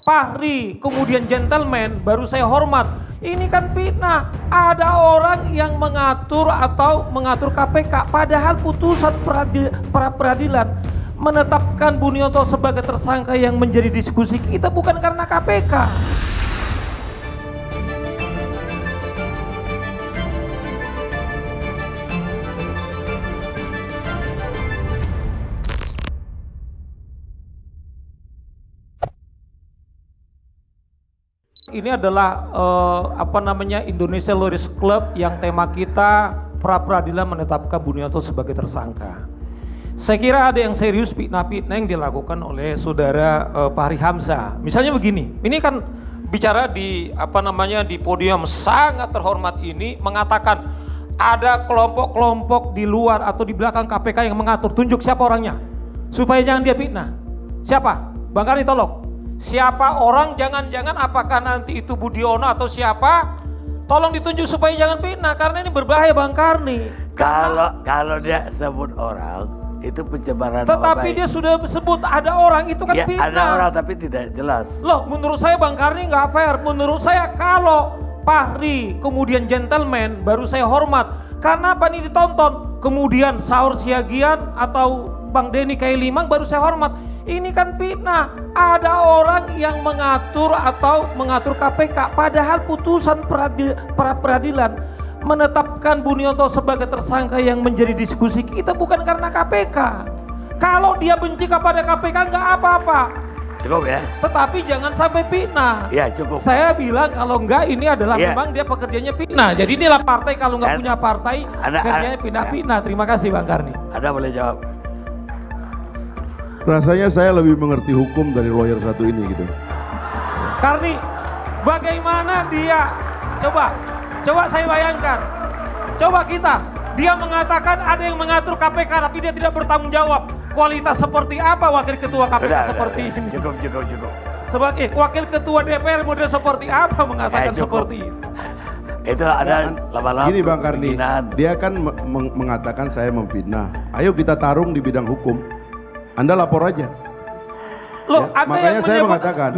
Fahri, kemudian gentleman, baru saya hormat. Ini kan fitnah. Ada orang yang mengatur atau mengatur KPK, padahal putusan peradilan menetapkan Bunioto sebagai tersangka yang menjadi diskusi kita bukan karena KPK. Ini adalah Indonesia Lawyers Club yang tema kita pra-peradilan menetapkan Bunioto sebagai tersangka. Saya kira ada yang serius fitnah-fitnah yang dilakukan oleh saudara Fahri Hamzah. Misalnya begini, ini kan bicara di di podium sangat terhormat ini mengatakan ada kelompok-kelompok di luar atau di belakang KPK yang mengatur. Tunjuk siapa orangnya supaya jangan dia fitnah. Siapa? Bang Karni tolong. Siapa orang, jangan-jangan apakah nanti itu Budiono atau siapa? Tolong ditunjuk supaya jangan fitnah karena ini berbahaya Bang Karni. Kalau dia sebut orang itu pencemaran nama baik. Tetapi dia sudah sebut ada orang itu kan ya, fitnah. Ada orang tapi tidak jelas. Loh, menurut saya Bang Karni nggak fair. Menurut saya kalau Fahri kemudian gentleman baru saya hormat. Karena apa ini ditonton? Kemudian Saur Siagian atau Bang Denny Kailimang baru saya hormat. Ini kan fitnah. Ada orang yang mengatur atau mengatur KPK, padahal putusan peradilan menetapkan Bunioto sebagai tersangka yang menjadi diskusi kita bukan karena KPK. Kalau dia benci kepada KPK nggak apa-apa. Cukup ya. Tetapi jangan sampai fitnah. Ya cukup. Saya bilang kalau enggak ini adalah memang dia pekerjaannya fitnah. Jadi inilah partai kalau nggak punya partai kerjanya fitnah-fitnah. Terima kasih Bang Karni. Anda boleh jawab. Rasanya saya lebih mengerti hukum dari lawyer satu ini gitu. Karni, bagaimana dia? Coba saya bayangkan. Coba dia mengatakan ada yang mengatur KPK tapi dia tidak bertanggung jawab. Kualitas seperti apa wakil ketua KPK seperti ini? Cukup. Sebagai wakil ketua DPR model seperti apa mengatakan seperti itu? Itu ada lama-lama. Gini Bang Karni, dia kan mengatakan saya memfitnah. Ayo kita tarung di bidang hukum. Anda lapor aja. Loh, ya, makanya saya mengatakan,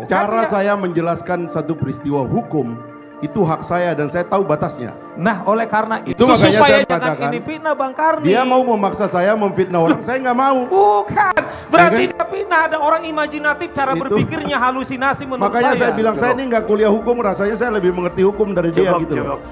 cara kan saya menjelaskan satu peristiwa hukum itu hak saya dan saya tahu batasnya. Nah, oleh karena itu makanya supaya saya mengatakan, ini fitnah Bang Karni. Dia mau memaksa saya memfitnah orang, saya nggak mau. Bukan, berarti dia fitnah. Ada orang imajinatif, cara berpikirnya halusinasi menurut Makanya saya bilang saya ini nggak kuliah hukum, rasanya saya lebih mengerti hukum dari dia gitu. Cukup.